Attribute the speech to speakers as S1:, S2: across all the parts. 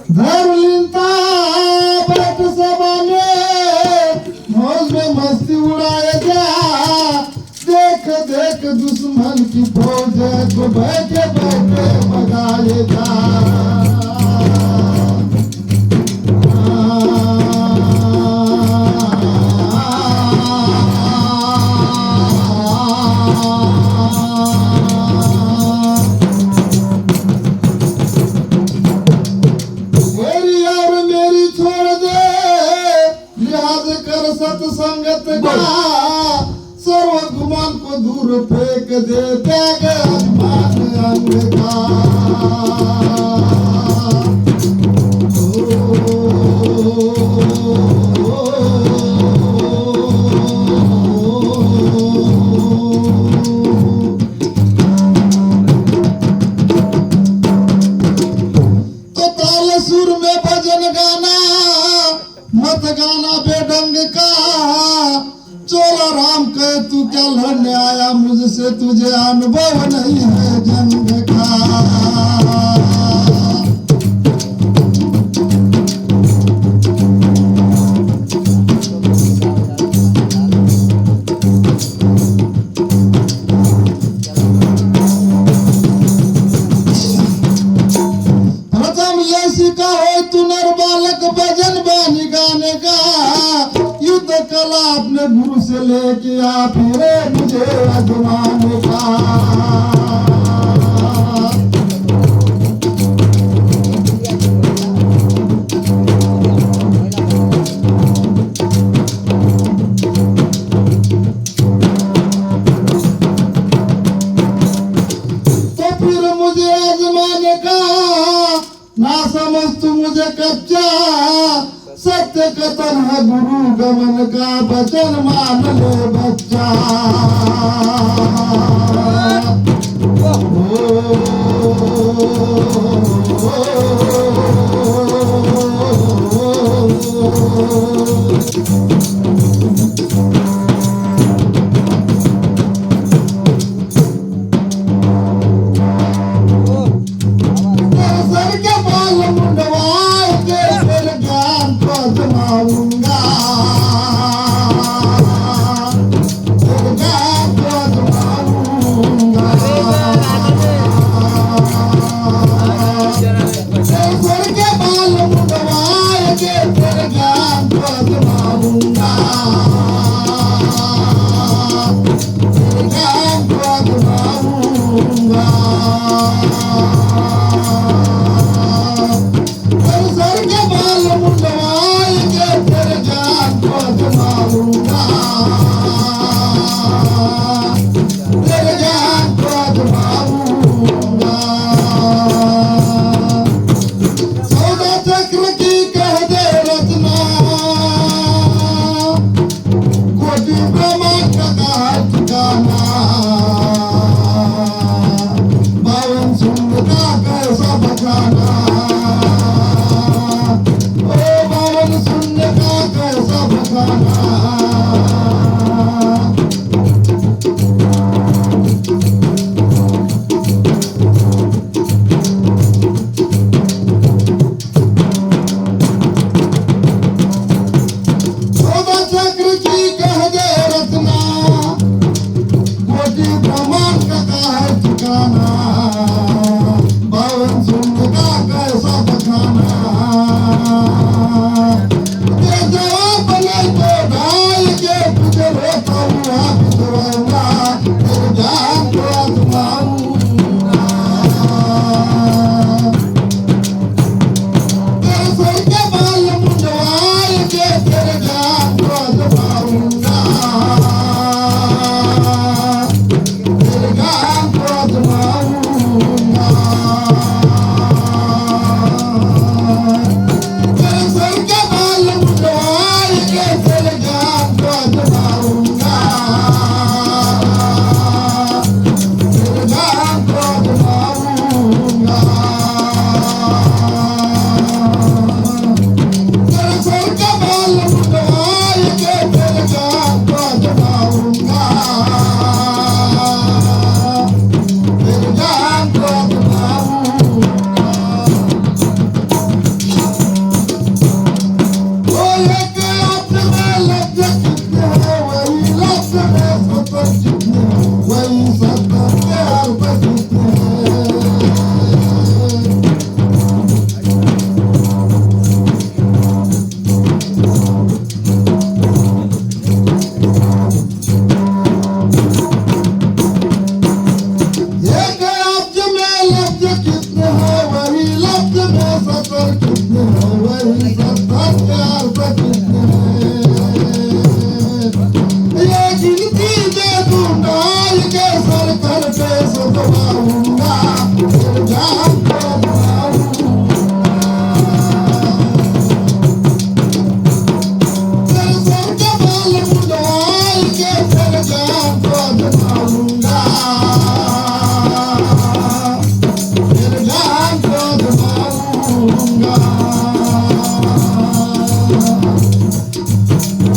S1: धरलिनता बैठ सबने मौज में मस्ती उड़ाए जा। देख देख दुश्मन की फौज को बैठे बैठे भगाए जा। मेरी और मेरी छोड़ दे लिहाज कर सत्संगत का। सर्व गुमान को दूर फेंक दे त्याग अभिमान अंग का। तो ताल सुर में भजन गाना मत गाना बेढंग का। चोला राम कहे तू क्या लड़ने आया मुझसे, तुझे अनुभव नहीं है जंग का। प्रथम ये सीखा हो तू नर बालक भजन बानी गाने का। युद्ध कला अपने गुरु से लेके आ फिर मुझे आजमाने का। तो फिर मुझे आजमाने का। ना समझ तू मुझे कच्चा। सत्य कथन है गुरु गमन का, वचन मान ले बच्चा। सर के बाल मुंडवाए के फिर ज्ञान को आजमाऊंगा। फिर ज्ञान को आजमाऊंगा। सर के बाल मुंडवाए के फिर ज्ञान को आजमाऊंगा। फिर ज्ञान को आजमाऊंगा। सर के बाल मुंडवाए के फिर ज्ञान को आजमाऊंगा। फिर ज्ञान को आजमाऊंगा। सौदा चक्र की कह दे रचना। कोटि ब्रह्मांड का है ठिकाना। बावन सुंदरता का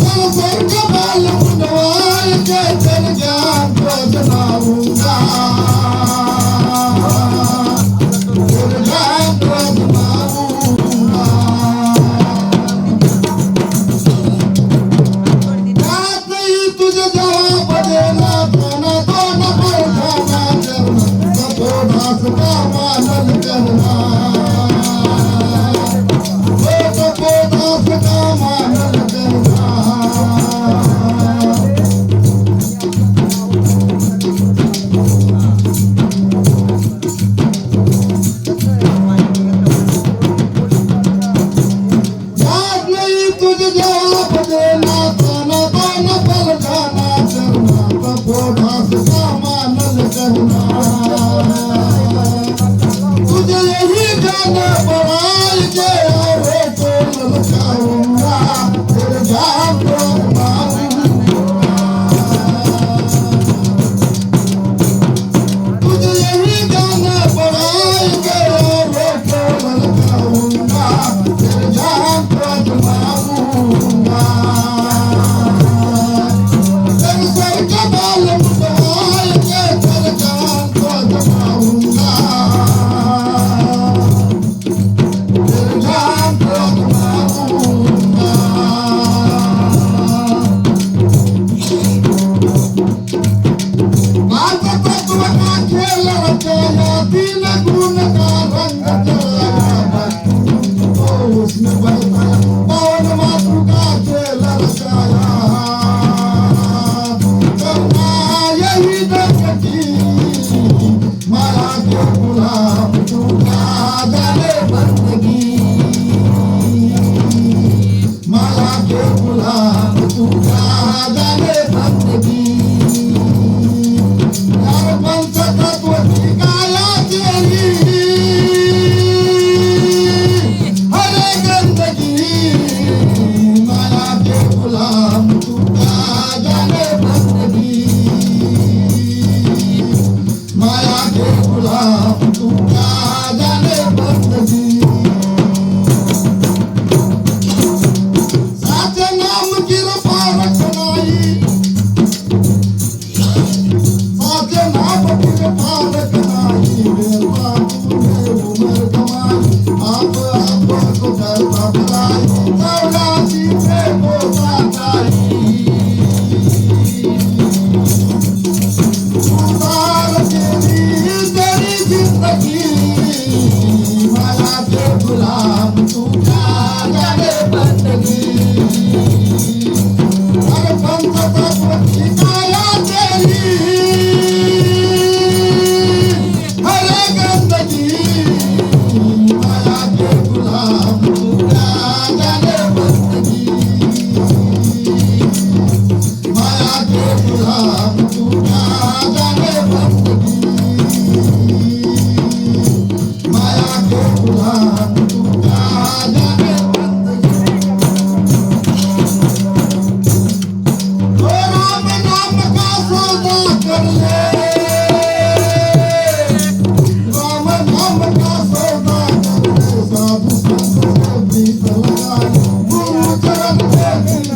S1: चल सर कमाल मुंडवाए के चल ज्ञान को जनाऊंगा तेरे ज्ञान को जनाऊंगा बात नहीं तुझे जवाब देना खाना तो न पर खाना करना तपोदास का मानल करना तपोदास का मानल करना बात नहीं तुझे जवाब देना खाना तो न पर खाना करना तपोदास का मानल करना तुझे यही गाना बनाए के और तो ललकाऊंगा तेरे जान को मारूंगा तुझे यही गाना बनाए के और तो ललकाऊंगा तेरे जान को मारूंगा तेरे सर का बाल मुंडवाए के तेरे जान को जमाऊंगा तेरे जान को जमाऊंगा बात तत्व का खेल रचाया तीन गुण का रंग चलाया तो उसमें बहता पवन मातृ का खेल रचाया करना यही दर्शकी माया के गुलाम टूटा जाने बंदगी माया के गुलाम टूटा जाने बंदगी यार पंच तत्व की काया तेरी हरे गंदगी माया के गुलाम टूटा जाने बंदगी माया के गुलाम टूटा जाने बंदगी साचे नाम की रफा रखनाई साचे नाम की रफा रखनाई मेरा तूने उम्र कमाई आप को कर बबलाई चौरासी पे को साचाई उतार तेरी जिंदगी माया के गुलाम तू क्या जाने बंदगी हर पंथ तत्व की काया तेरी हरे गंदगी माया के गुलाम तू क्या जाने बंदगी माया के गुलाम तू क्या जाने बंदगी माया के गुलाम तू क्या जाने बंदगी ओ राम नाम का सौदा कर ले राम नाम का सौदा कर ले साधु संत के प्रीत लगाए गुरु चरण में दिल